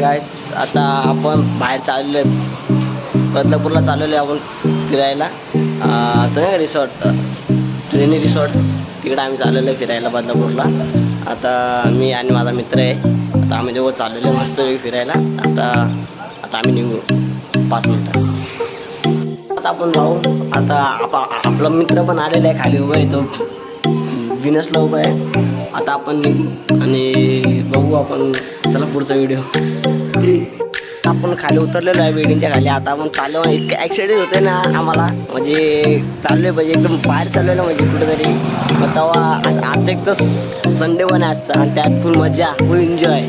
Guys आता आपण बाहेर चाललेलो आहे, बदलापूरला चाललेलो आहे आपण फिरायला. तो नाही रिसॉर्ट, ट्रेनी रिसॉर्ट, तिकडे आम्ही चाललेलो आहे फिरायला बदलापूरला. आता मी आणि माझा मित्र आहे, आता आम्ही दोघं चाललेलो आहे मस्त वेळ फिरायला. आता आम्ही निघू 5 मिनिटात. आता आपण जाऊ. आता आपला मित्र पण आलेला आहे, खाली उभा आहे तो विनसला उभा आहे. आता आपण निघू आणि बघू आपण. चला पुढचा व्हिडिओ. आपण खाली उतरलेलो आहे बिल्डिंगच्या खाली. आता आपण चाललो, इतके ॲक्सिडेंट होते ना आम्हाला, म्हणजे चाललोय म्हणजे एकदम बाहेर चाललेलो म्हणजे कुठेतरी. मग तेव्हा आज एक तर संडे पण आहे आजचा, आणि त्यात फुल मजा, फुल एन्जॉय.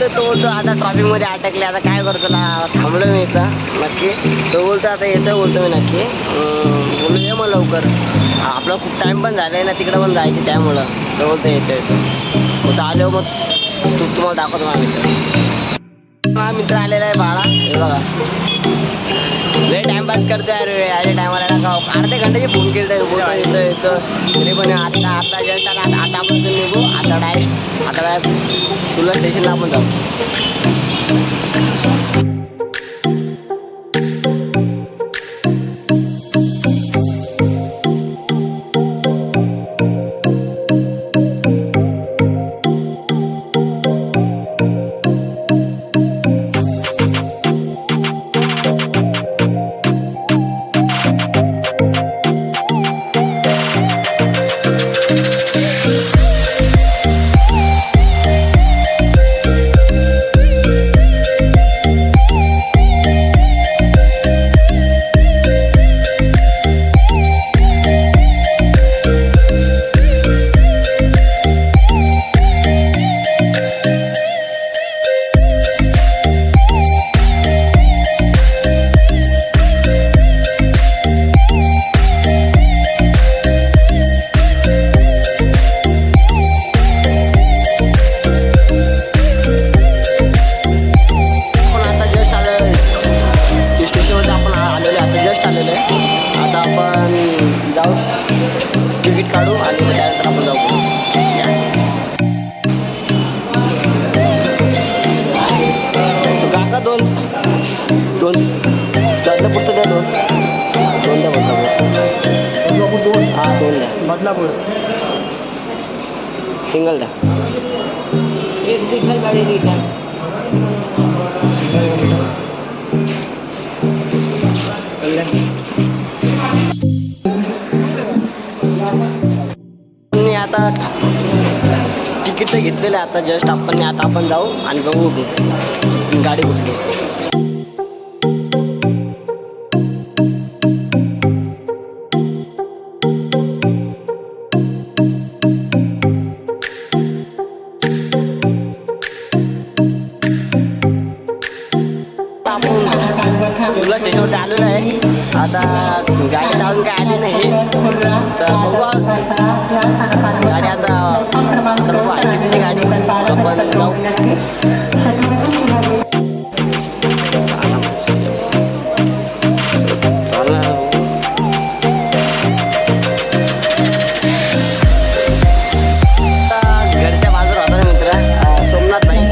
तो बोलतो आता ट्रॉफिकमध्ये अटकले, आता काय करतो तुला, थांबलो मी इथं नक्की. तो बोलतो आता येतं, बोलतो मी नक्की. बोलू ये मग लवकर, आपला खूप टाईम पण झाला आहे ना तिकडं पण जायची, त्यामुळं तो बोलतो येतं. मग आलो, मग तुम्हाला दाखवतो माझा मित्र. माझा मित्र आलेला आहे बाळा, हे बघा. लय टाइमपास करतो यार, याच्या टायमाला ना अर्धे घंट्याची फोन केलं येतं तरी पण आता जस्ट आता आपण निघू. आता डायरेक्ट तुला स्टेशनला आपण जाऊ. तिकीट काढू आणि मग त्यानंतर आपण जाऊ. काका दोन बदलापूरचं द्या, दोन द्या बदलापूर. 2 हां 2 द्या बदलापूर, सिंगल द्या. आता तिकीट तर घेतलेलं आहे, आता जस्ट आपण जाऊ आणि बघू गाडी कुठली. तुला स्टेशनवरती आलेलं आहे, आता गाडी जाऊन काय आली नाही तर बघू गाडी. आता सर्व आहे तिची गाडी, आपण जाऊ. घरच्या बाजूला होता ना मित्र सोमनाथ नाही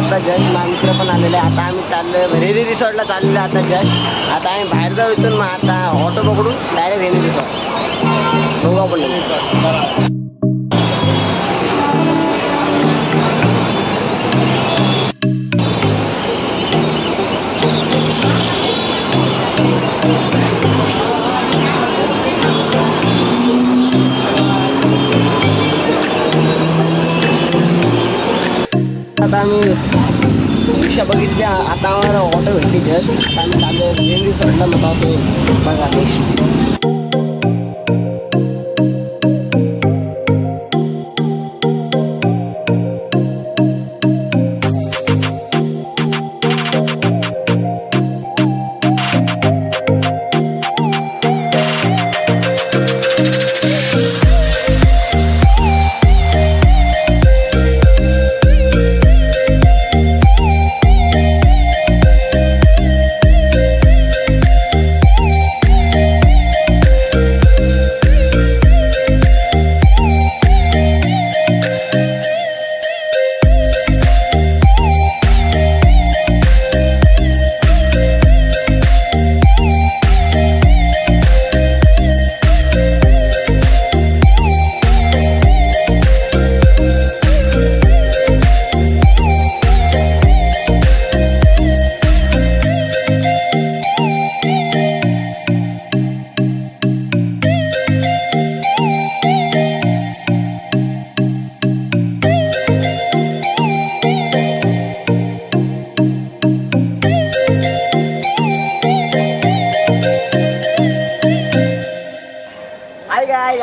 आता जस्ट माझा मित्र पण आलेले आहे. आता आम्ही चाललो व्हेनेरी रिसॉर्टला चाललेलो आता जस्ट. आता आम्ही बाहेर जाऊ इथून, मग आता ऑटो पकडून डायरेक्ट व्हेनेरी रिसॉर्ट बघू आपण रिसॉर्ट. आता आम्ही रिक्षा बघितली, आता आम्हाला ऑटो भेटली जस्ट. आता आम्ही चाललो व्हेनेरी रिसॉर्टला. मग आपण बघा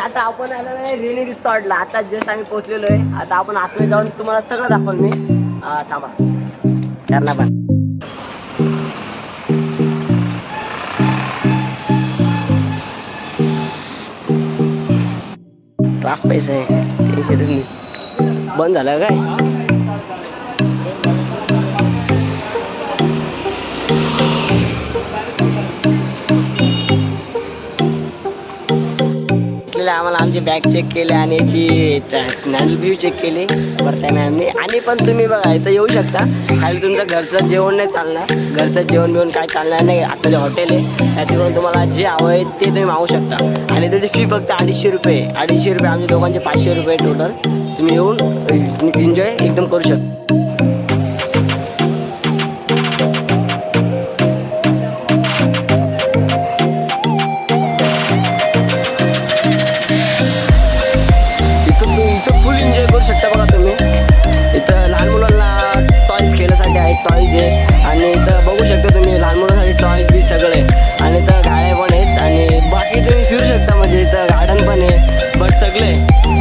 आता आपण आलो आहे व्हेनेरी रिसॉर्टला. आता जस्ट आम्ही पोहोचलेलो आहे. आता आपण आतमध्ये जाऊन तुम्हाला सगळं दाखवलं मी. थांबा त्यांना पण क्लास पैसे आहे, टेन्शनच नाही. बंद झालं काय? आम्हाला आमची बॅग चेक केली आणि याची हँडल व्ह्यू चेक केली वरत्या मॅमने. आणि पण तुम्ही बघा इथं येऊ शकता. खाली तुमचं घरचं जेवण नाही चालणार, घरचं जेवण बिवण काय चालणार नाही. आता जे हॉटेल आहे त्याच्याकडून तुम्हाला जे हवं आहे ते तुम्ही मागू शकता. आणि त्याची फी फक्त 250 रुपये. 250 रुपये आमच्या दोघांचे 500 रुपये टोटल. तुम्ही येऊन एन्जॉय एकदम करू शकता. टॉईज आहे आणि इथं बघू शकता तुम्ही लहान मुलांसाठी टॉईज बी सगळे. आणि इथं गाड्या पण आहेत आणि बाकी तुम्ही फिरू शकता. म्हणजे इथं गार्डन पण आहे बट सगळे.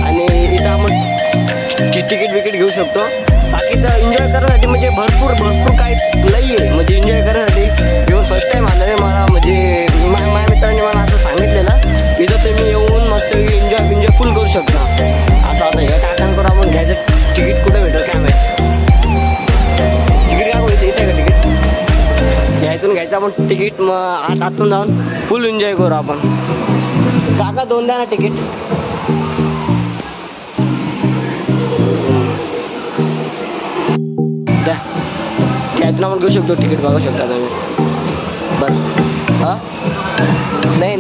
आणि इथं आपण तिकीट विकीट घेऊ शकतो. बाकी तर एन्जॉय करण्यासाठी म्हणजे भरपूर काही नाही आहे. म्हणजे एन्जॉय करण्यासाठी येऊन फर्स्ट टाईम आलं आहे मला. म्हणजे माझ्या मित्रांनी मला असं सांगितलेलं इथं तुम्ही येऊन मस्त एन्जॉय फुल करू शकता. आता हे काकांकडून आपण घ्यायचं तिकीट कुठे भेटेल काय माहिती. घ्यायचं आपण तिकीट. मग आतून जाऊन फुल एन्जॉय करू आपण. काका 2 द्या ना तिकीट. द्या घ्यायचं आपण घेऊ शकतो तिकीट. बघू शकता तुम्ही. बरं हां नाही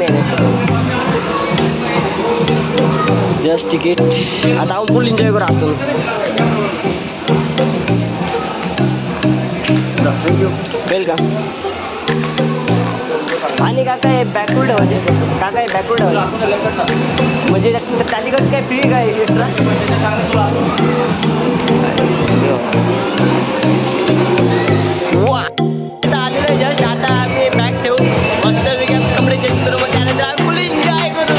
जस्ट तिकीट. आता आपण फुल एन्जॉय करू आतून. Thank you welcome. आणि काका हे बॅकवर्ड म्हणजे काका हे बॅकवर्ड म्हणजे त्याच्याकडे काय फी काय एक्स्ट्रा? वा आलेलं आहे जस्ट. आता आम्ही बॅग ठेवून मस्त वेगळ्या कपडे चेंज करू. मग त्यानंतर आम्ही फुल एन्जॉय करू.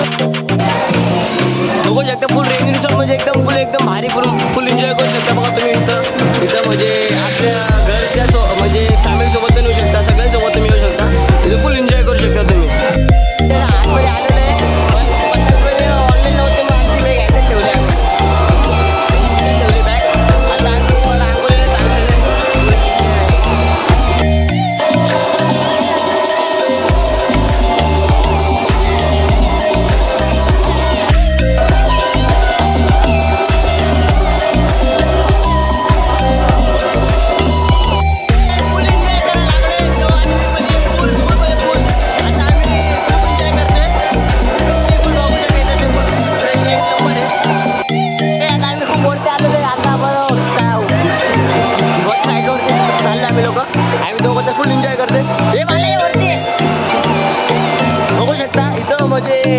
बघू शकता फुल व्हेनेरी रिसॉर्ट म्हणजे एकदम भारी फुल एन्जॉय करू शकता. बघा तुम्ही इथं म्हणजे आपल्या घरच्या म्हणजे फॅमिलीसोबत पण येऊ शकता, सगळ्यांसोबत तुम्ही येऊ शकता. इथं फुल एन्जॉय करू शकता तुम्ही. आतमध्ये आलेलं आहे पण 50 रुपये ऑनलाईन नव्हते. मग आमची बॅग ह्याच्यात ठेवली ठेवली बॅग. आता आम्ही तुम्हाला आंघोळीला सांगितलेलं हाय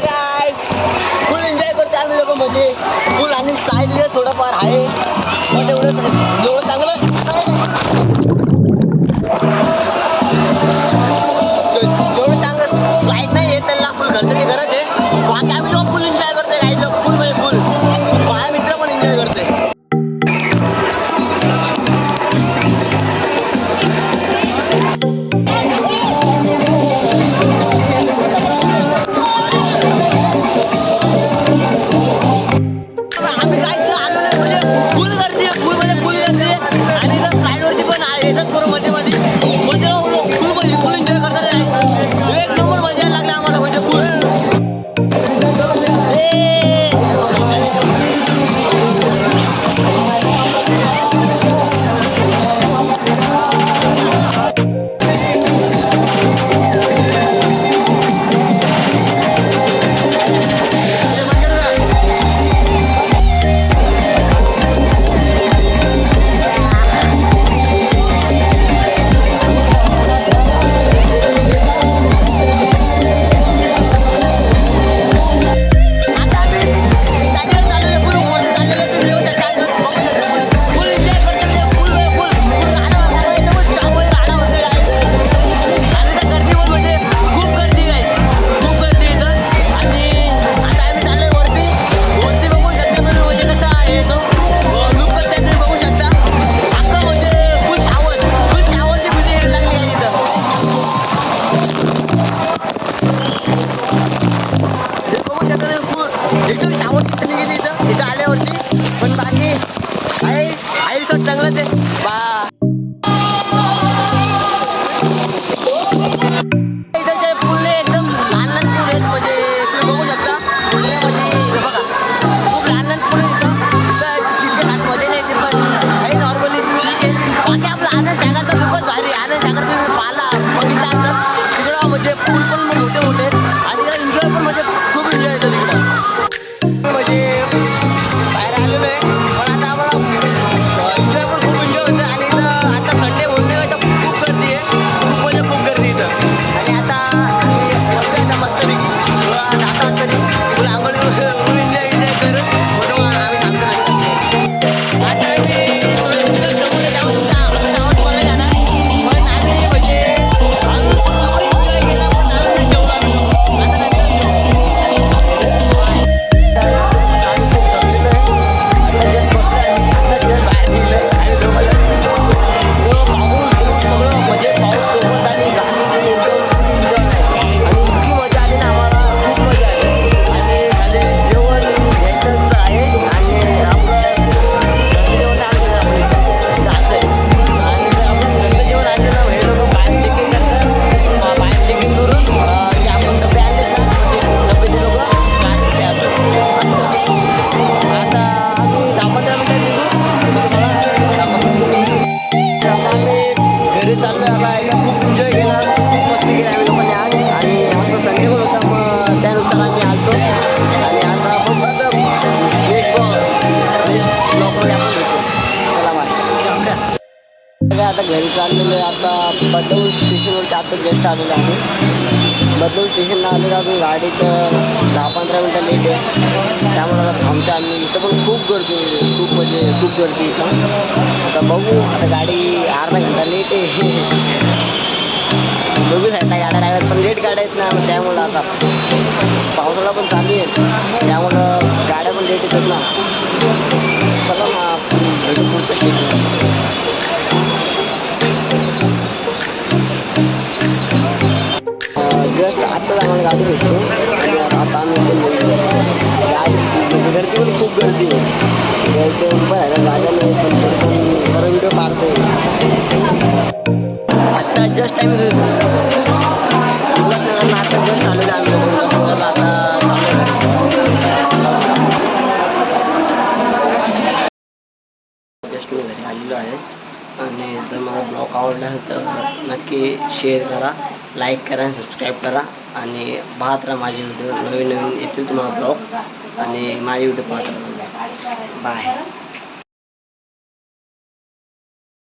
गाइस, फुल एन्जॉय करतो आम्ही लोक मध्ये. फुल आणि स्टाईल थोडंफार आहे पण एवढं चांगलं जेवढं चांगलं लाईट नाही आहे त्यांना फुल खर्चाची गरज आहे. बाकी आम्ही लोक फुल एन्जॉय करतोय. काही लोक फुल म्हणजे फुल. माझ्या मित्र पण एन्जॉय करतोय. आम्ही काय आलो नाही म्हणजे फुल गर्दी आहे. फुल म्हणजे फुल गर्दी आहे. आणि इथं स्लाईडवरती पण येतात पूर्ण मध्ये मध्ये फुल एन्जॉय करतात. एक नंबर मजा यायला लागला आम्हाला म्हणजे फुल. एकदम शावरची गेली इथं आल्यावरती. पण बाकी आहे रिसॉर्ट चांगलंच आहे इथं जे पूल एकदम लहान लहान पूल आहेत. म्हणजे तुम्ही बघू शकता पुण्यामध्ये हे बघा खूप लहान लहान पूल आहेत तिथे खास मजा नाही येते. पण काही नॉर्मली ठीक आहे. बाकी आपला आनंद सागरचा खूपच भारी. आनंद सागर तुम्ही पाहिला बघितला असेल तिकडं म्हणजे पूल पण मोठे मोठे आहेत. आणि तिकडे एन्जॉय पण म्हणजे खूप एन्जॉय येतं तिकडं. म्हणजे बाहेर आलेलो आहे पण आता आम्हाला एन्जॉय पण खूप एन्जॉय होतं. आणि इथं आता संडे बोलले तर खूप गर्दी आहे. खूप म्हणजे खूप गर्दी इथं. आणि आता मस्तपैकी जातात तरी फुल आंघोळी फुल एन्जॉय करून फोटो आम्ही सांगतो नाही. आता मी थोडं जमून त्यामुळे आवाज मला जाणार. पण आम्ही म्हणजे एन्जॉय केला पण आम्ही जेवलो आता नाही आता घरी चाललेलो आहे. आता बदलापूर स्टेशनवरती आता जस्ट आलेलो आहे. बदलापूर स्टेशनला आलेलो अजून गाडी तर 10-15 मिनटं लेट आहे. त्यामुळे आता थांबतो आम्ही. इथं पण खूप गर्दी खूप म्हणजे खूप गर्दी इथं. आता बघू आता गाडी अर्धा घंटा लेट आहे. बघू साईडला गाड्या लागतात पण लेट गाड्या आहेत ना त्यामुळं आता पावसाळा पण चालू आहे त्यामुळं गाड्या पण लेट येतात ना. चला ना भेटू पुढच्या स्टेशनला. जस्ट आत्ताच आम्हाला गाडी भेटते आणि आता आम्ही गाडी गर्दी पण खूप गर्दी आहे. गर्दी उभं राहायला जागा नाही पण तरी पण बरं व्हिडिओ काढतोय. आत्ता जस्ट आम्ही उल्हासनगरला आता जस्ट आलेलो आम्ही उल्हासनगरला आता जस्ट मी घरी आलेलो आहे. आणि जर मला ब्लॉग आवडला असेल तर नक्की शेअर करा, लाईक करा, सबस्क्राईब करा आणि पाहत राहा माझे व्हिडिओ. नवीन नवीन येतील तुम्हाला ब्लॉग आणि माझे व्हिडिओ पाहत राहा. बाय.